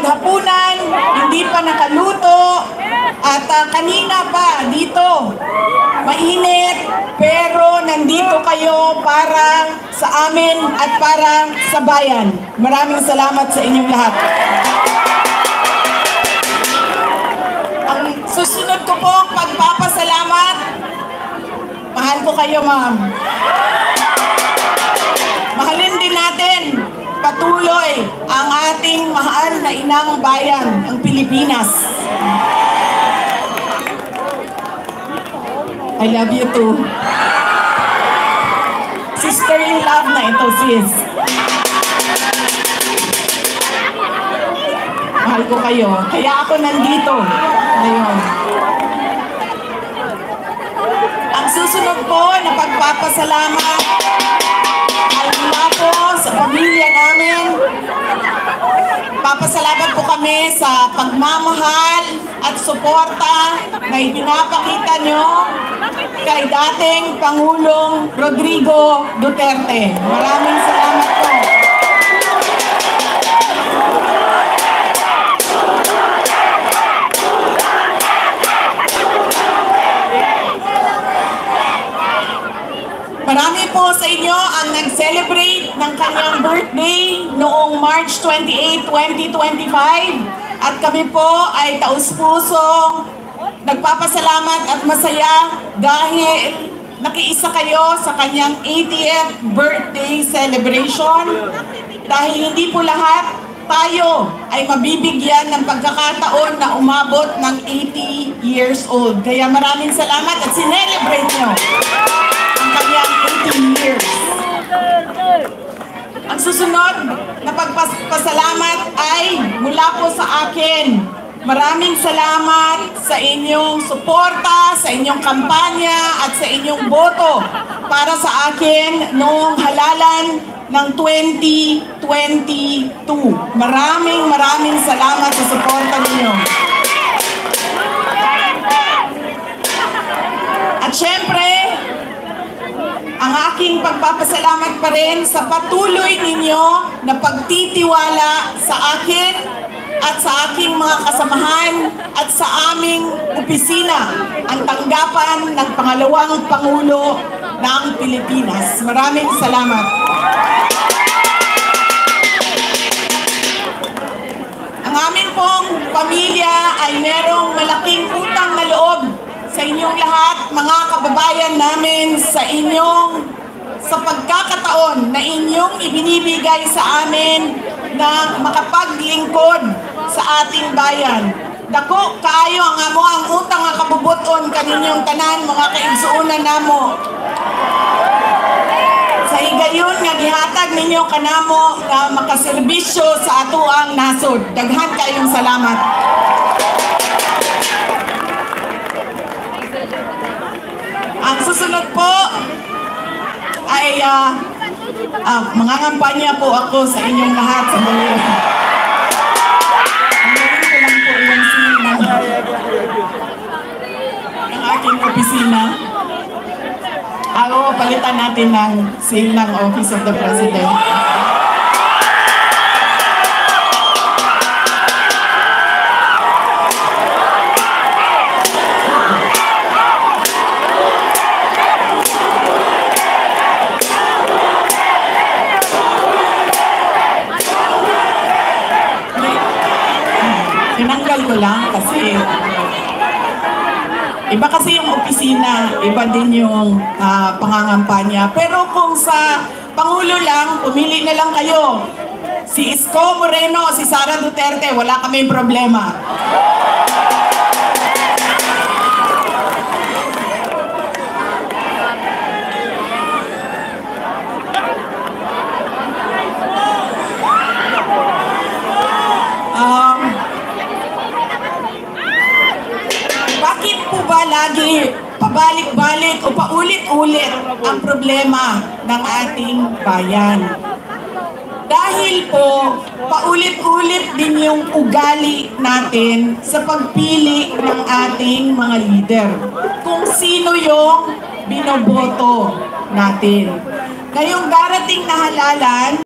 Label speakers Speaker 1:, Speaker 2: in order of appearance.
Speaker 1: hapunan, hindi pa nakaluto, at kanina pa dito, mainit, pero nandito kayo para sa amin at para sa bayan. Maraming salamat sa inyong lahat. Ang susunod ko po pagpapasalamat, mahal ko kayo, ma'am. Mahalin din natin patuloy ang ating mahal na inang bayan, ang Pilipinas. I love you too. Sisterly love na ito, sis. Mahal ko kayo. Kaya ako nandito ngayon. Ang susunod po na pagpapasalamat ay mula po sa pamilya namin. Papasalamat po kami sa pagmamahal at suporta na ipinapakita nyo kay dating Pangulong Rodrigo Duterte. Maraming salamat po. Marami po sa inyo ang nag-celebrate ng kanyang birthday noong March 28, 2025. At kami po ay taus-pusong nagpapasalamat at masaya dahil nakiisa kayo sa kanyang 80th birthday celebration. Dahil hindi po lahat tayo ay mabibigyan ng pagkakataon na umabot ng 80 years old. Kaya maraming salamat at sinelebrate nyo ang kanyang 18 years. Ang susunod na pagpasalamat ay mula po sa akin. Maraming salamat sa inyong suporta, sa inyong kampanya at sa inyong boto para sa akin noong halalan ng 2022. Maraming salamat sa suporta ninyo. At syempre, ang aking pagpapasalamat pa rin sa patuloy ninyo na pagtitiwala sa akin at sa aking mga kasamahan at sa aming opisina, ang tanggapan ng pangalawang Pangulo ng Pilipinas. Maraming salamat. Ang amin pong pamilya ay merong malaking utang na loob sa inyong lahat, mga kababayan namin, sa pagkakataon na inyong ibinibigay sa amin na makapaglingkod sa ating bayan. Dako kaayo ang amo ang utang nga kabubuton kaninyong tanan, mga kaigsuunan namo. Sa higayon nga gihatag ninyo kanamo na makaserbisyo sa ato ang nasod. Daghan kayong salamat. Ang susunod po ay mga kampanya po ako sa inyong lahat sa mga. Ang ko lang po yung sina ng aking opisina. Ako, palitan natin ng seal ng Office of the President. Tinanggal ko lang kasi iba kasi yung opisina, iba din yung pangangampanya. Pero kung sa Pangulo lang, pumili na lang kayo. Si Isko Moreno, si Sara Duterte, wala kaming problema. Bakit po ba lagi pabalik-balik o paulit-ulit ang problema ng ating bayan? Dahil po, paulit-ulit din yung ugali natin sa pagpili ng ating mga leader. Kung sino yung binoboto natin. Ngayong darating na halalan,